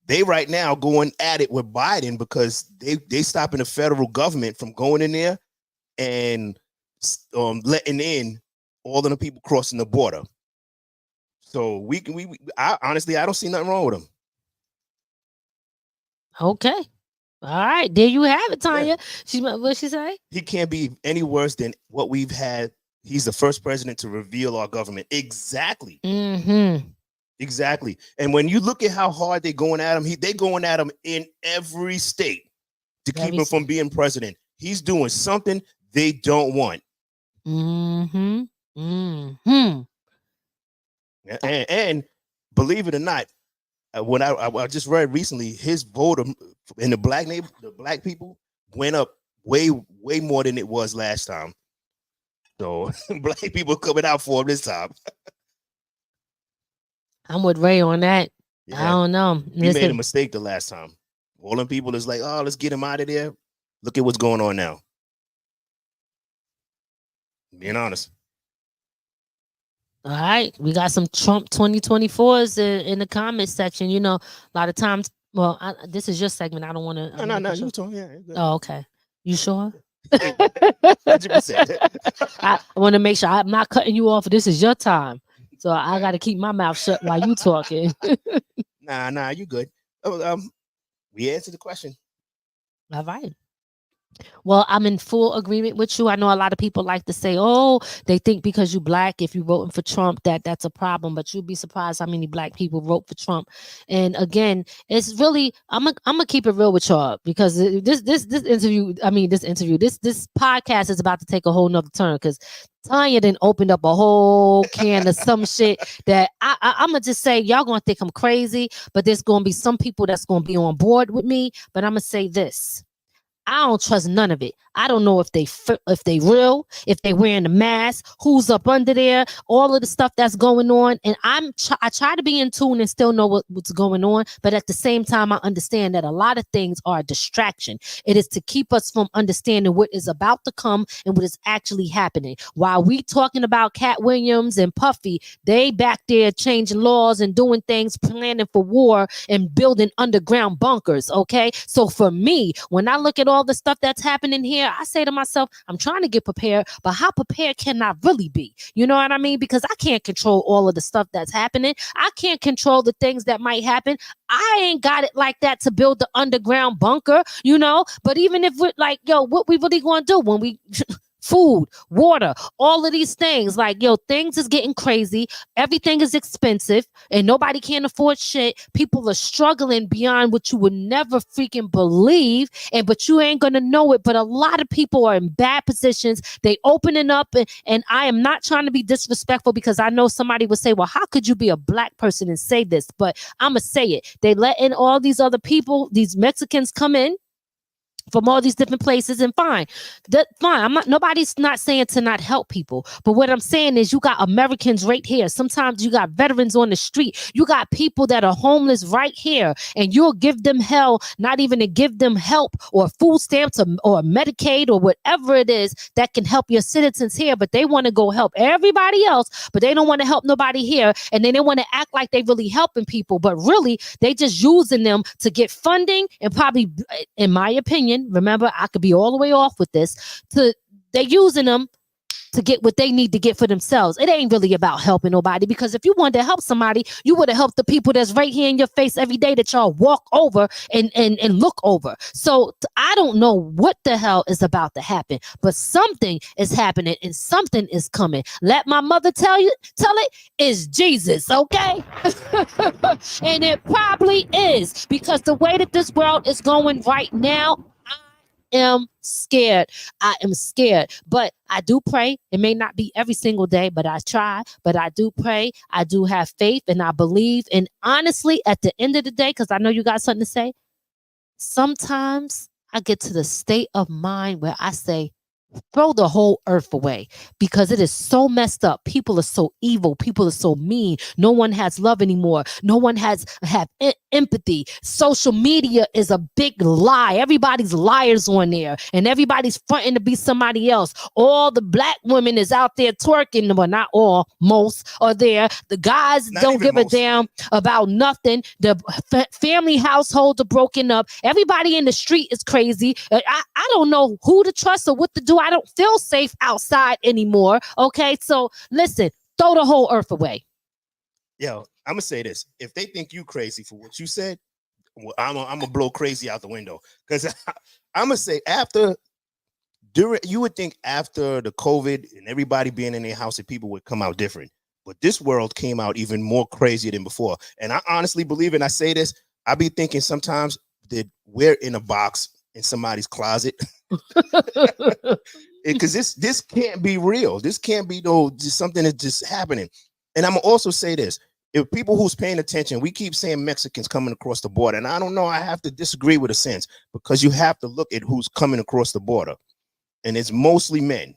they right now going at it with Biden because they stopping the federal government from going in there and letting in all of the people crossing the border. So I honestly don't see nothing wrong with him. Okay. All right, there you have it, Tanya. Yeah. What'd she say? He can't be any worse than what we've had. He's the first president to reveal our government. Exactly. Mm-hmm. Exactly. And when you look at how hard they're going at him, they're going at him in every state to keep him from being president. He's doing something they don't want. Mm-hmm. Mm-hmm. And believe it or not, when I just read recently, his vote in the black people went up way more than it was last time. So black people coming out for him this time. I'm with Ray on that. Yeah. I don't know. He made a mistake the last time. All them people is like, oh, let's get him out of there. Look at what's going on now. Being honest. All right, we got some Trump 2024s in the comment section. You know, a lot of times. Well, this is your segment. I don't want to. No. You talking? Yeah. Oh, okay. You sure? 100%. I want to make sure I'm not cutting you off. This is your time, so I got to keep my mouth shut while you talking. Nah, you good. We answered the question. All right. Well, I'm in full agreement with you. I know a lot of people like to say, oh, they think because you black, if you're voting for Trump, that's a problem. But you'd be surprised how many black people vote for Trump. And again, it's really, I'm gonna keep it real with y'all, because this podcast is about to take a whole nother turn, because Tanya then opened up a whole can of some shit that I'm gonna just say, y'all gonna think I'm crazy, but there's gonna be some people that's gonna be on board with me. But I'm gonna say this. I don't trust none of it. I don't know if they real, if they wearing the mask, who's up under there, all of the stuff that's going on. And I try to be in tune and still know what's going on. But at the same time, I understand that a lot of things are a distraction. It is to keep us from understanding what is about to come and what is actually happening. While we talking about Cat Williams and Puffy, they back there changing laws and doing things, planning for war and building underground bunkers. Okay. So for me, when I look at all the stuff that's happening here, I say to myself, I'm trying to get prepared, but how prepared can I really be? You know what I mean? Because I can't control all of the stuff that's happening. I can't control the things that might happen. I ain't got it like that to build the underground bunker, you know? But even if we're like, yo, what we really gonna do when we food, water, all of these things, like, yo, things is getting crazy. Everything is expensive and nobody can afford shit. People are struggling beyond what you would never freaking believe. But you ain't going to know it. But a lot of people are in bad positions. They opening up, and I am not trying to be disrespectful, because I know somebody would say, well, how could you be a black person and say this? But I'm going to say it. They let in all these other people, these Mexicans come in from all these different places, and fine. Nobody's not saying to not help people. But what I'm saying is, you got Americans right here. Sometimes you got veterans on the street. You got people that are homeless right here, and you'll give them hell, not even to give them help or food stamps or Medicaid or whatever it is that can help your citizens here. But they want to go help everybody else, but they don't want to help nobody here. And then they want to act like they really helping people, but really they just using them to get funding, and probably, in my opinion, remember, I could be all the way off with this, they're using them to get what they need to get for themselves. It ain't really about helping nobody, because if you wanted to help somebody, you would have helped the people that's right here in your face every day that y'all walk over and look over. So I don't know what the hell is about to happen, but something is happening and something is coming. Let my mother tell it is Jesus, okay? And it probably is, because the way that this world is going right now, am scared. I am scared, but I do pray. It may not be every single day, but I try. But I do pray. I do have faith, and I believe. And honestly, at the end of the day, because I know you got something to say, sometimes I get to the state of mind where I say, throw the whole earth away, because it is so messed up. People are so evil. People are so mean. No one has love anymore. No one have empathy. Social media is a big lie. Everybody's liars on there, and everybody's fronting to be somebody else. All the black women is out there twerking, but not all. Most are there. The guys don't give a damn about nothing. The family households are broken up. Everybody in the street is crazy. I don't know who to trust or what to do. I don't feel safe outside anymore. Okay, so listen, throw the whole earth away. Yo, I'm gonna say this: if they think you crazy for what you said, well, I'm gonna blow crazy out the window. Because I'm gonna say you would think after the COVID and everybody being in their house, that people would come out different. But this world came out even more crazy than before. And I honestly believe, and I say this, I be thinking sometimes that we're in a box in somebody's closet. Because this can't be real. This can't be just something that's just happening. And I'm gonna also say this: if people who's paying attention, we keep saying Mexicans coming across the border, and I don't know, I have to disagree with a sense, because you have to look at who's coming across the border, and it's mostly men.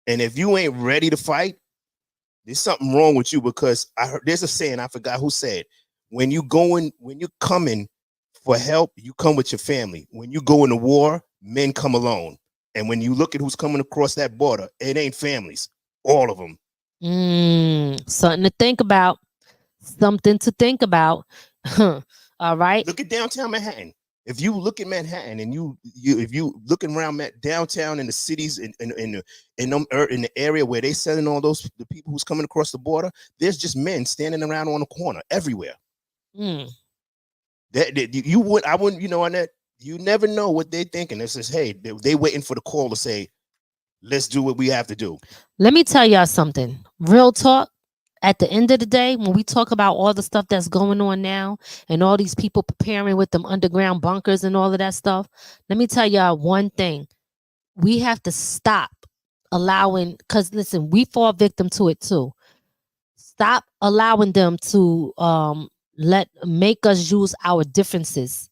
And if you ain't ready to fight, there's something wrong with you, because I heard there's a saying, I forgot who said, when you're coming for help, you come with your family. When you go into war, men come alone. And when you look at who's coming across that border, it ain't families, all of them. Something to think about. Something to think about. All right. Look at downtown Manhattan. If you look at Manhattan and if you looking around downtown in the cities in the area where they selling all the people who's coming across the border, there's just men standing around on the corner everywhere. I wouldn't, on that. You never know what they're thinking. It says, hey, they waiting for the call to say, let's do what we have to do. Let me tell y'all something. Real talk. At the end of the day, when we talk about all the stuff that's going on now and all these people preparing with them underground bunkers and all of that stuff, let me tell y'all one thing. We have to stop allowing, because listen, we fall victim to it too. Stop allowing them to make us use our differences.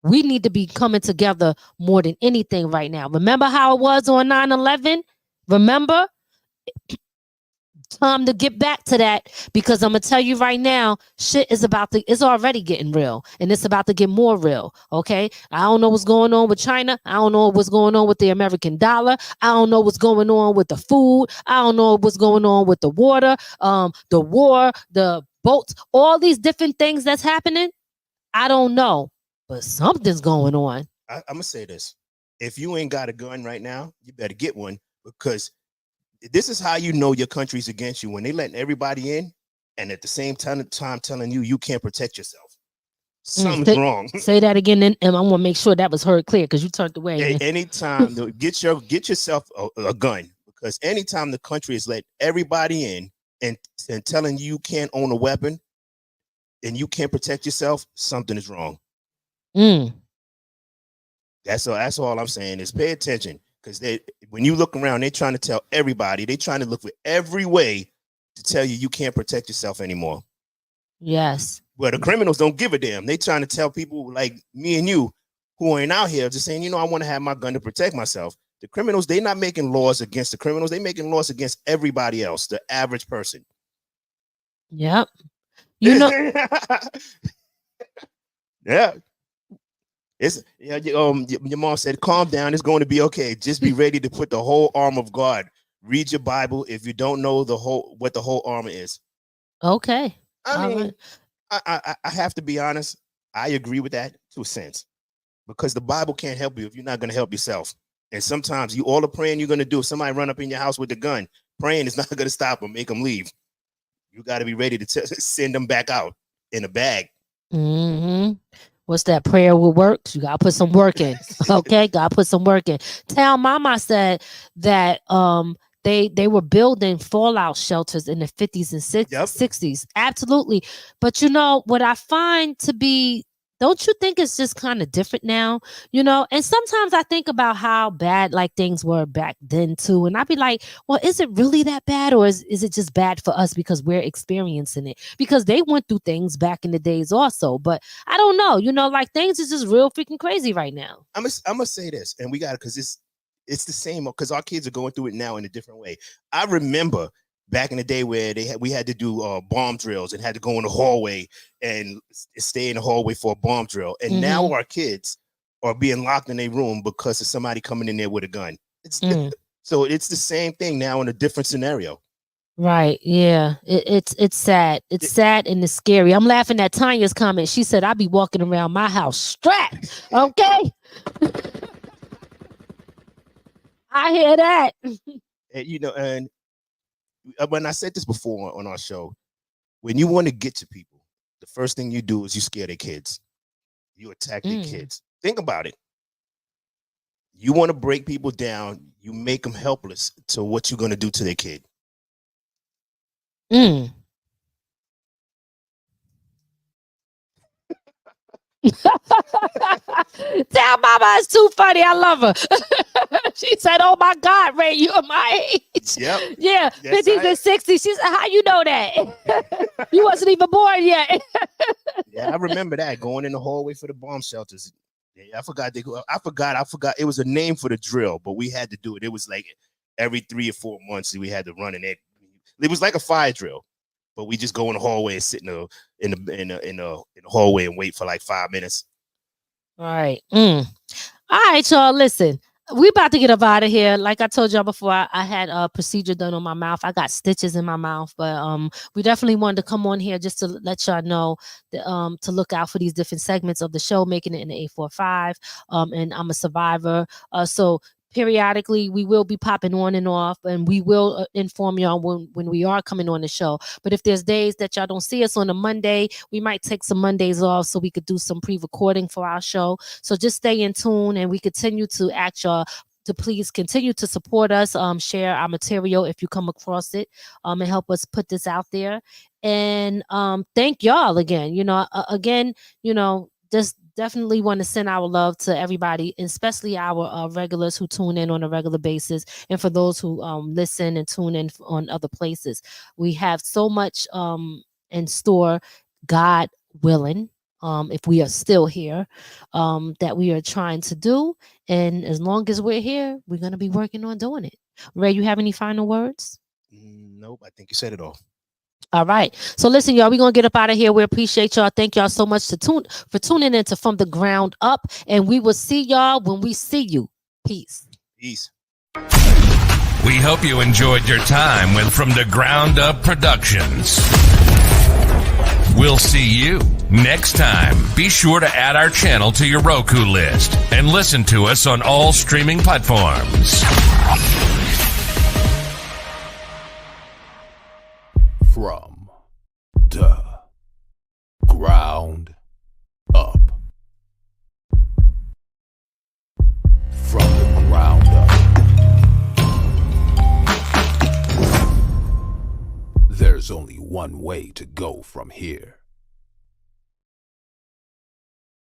We need to be coming together more than anything right now. Remember how it was on 9/11? Remember? Time to get back to that, because I'm gonna tell you right now, shit is it's already getting real, and it's about to get more real. Okay, I don't know what's going on with China. I don't know what's going on with the American dollar. I don't know what's going on with the food. I don't know what's going on with the water, the war, the boats, all these different things that's happening. I don't know, but something's going on. I'm gonna say this: if you ain't got a gun right now, you better get one, because this is how you know your country's against you, when they letting everybody in and at the same time telling you can't protect yourself. Something's wrong. Say that again, and I want to make sure that was heard clear, because you turned away. Yeah, anytime, get yourself a gun, because anytime the country is letting everybody in and telling you can't own a weapon and you can't protect yourself, something is wrong. That's all I'm saying is pay attention. Because when you look around, they're trying to tell everybody, they're trying to look for every way to tell you can't protect yourself anymore. Yes. Well, the criminals don't give a damn. They trying to tell people like me and you who ain't out here just saying, I want to have my gun to protect myself. The criminals, they're not making laws against the criminals. They're making laws against everybody else, the average person. Yep. Yeah. Your mom said, calm down. It's going to be okay. Just be ready to put the whole armor of God. Read your Bible if you don't know what the whole armor is. Okay. I mean, I have to be honest. I agree with that to a sense, because the Bible can't help you if you're not going to help yourself. And sometimes all the praying you're going to do, if somebody run up in your house with a gun, praying is not going to stop them, make them leave. You got to be ready to send them back out in a bag. What's that? Prayer will work. You gotta put some work in. Okay, gotta put some work in. Tell Mama said that they were building fallout shelters in the 50s and 60s. Absolutely. But what I find to be, don't you think it's just kind of different now? And sometimes I think about how bad like things were back then too. And I'd be like, well, is it really that bad, or is it just bad for us because we're experiencing it? Because they went through things back in the days also. But I don't know, like things is just real freaking crazy right now. I'm gonna say this, and we got it, because it's the same, because our kids are going through it now in a different way. I remember back in the day where we had to do bomb drills and had to go in the hallway and stay in the hallway for a bomb drill. And now our kids are being locked in a room because of somebody coming in there with a gun. So it's the same thing now in a different scenario. Right. Yeah. It's sad. It's sad and it's scary. I'm laughing at Tanya's comment. She said, I'll be walking around my house strapped. Okay. I hear that. And when I said this before on our show, when you want to get to people, the first thing you do is you scare their kids. You attack their kids. Think about it. You want to break people down. You make them helpless to what you're going to do to their kid. Tell Mama it's too funny. I love her. She said, oh my God, Ray, you're my age. Yep. Yeah, 50s and 60s. She said, how you know that? You wasn't even born yet. Yeah, I remember that, going in the hallway for the bomb shelters. Yeah, I forgot. It was a name for the drill, but we had to do it. It was like every 3 or 4 months we had to run in it. It was like a fire drill. but we just go in the hallway and sit in the hallway and wait for like 5 minutes. All right. All right, y'all. Listen, we about to get up out of here. Like I told y'all before, I had a procedure done on my mouth. I got stitches in my mouth, but we definitely wanted to come on here just to let y'all know that, to look out for these different segments of the show, making it in the 845. And I'm a survivor. So periodically we will be popping on and off, and we will inform y'all when we are coming on the show. But if there's days that y'all don't see us on a Monday, we might take some Mondays off so we could do some pre-recording for our show. So just stay in tune, and we continue to ask y'all to please continue to support us, share our material if you come across it, and help us put this out there. And thank y'all again. Just definitely want to send our love to everybody, especially our regulars who tune in on a regular basis, and for those who listen and tune in on other places. We have so much in store, God willing, if we are still here, that we are trying to do. And as long as we're here, we're going to be working on doing it. Ray, you have any final words? Nope, I think you said it all. All right. So listen, y'all, we're going to get up out of here. We appreciate y'all. Thank y'all so much for tuning in to From the Ground Up. And we will see y'all when we see you. Peace. Peace. We hope you enjoyed your time with From the Ground Up Productions. We'll see you next time. Be sure to add our channel to your Roku list and listen to us on all streaming platforms. From the ground up. From the ground up. There's only one way to go from here.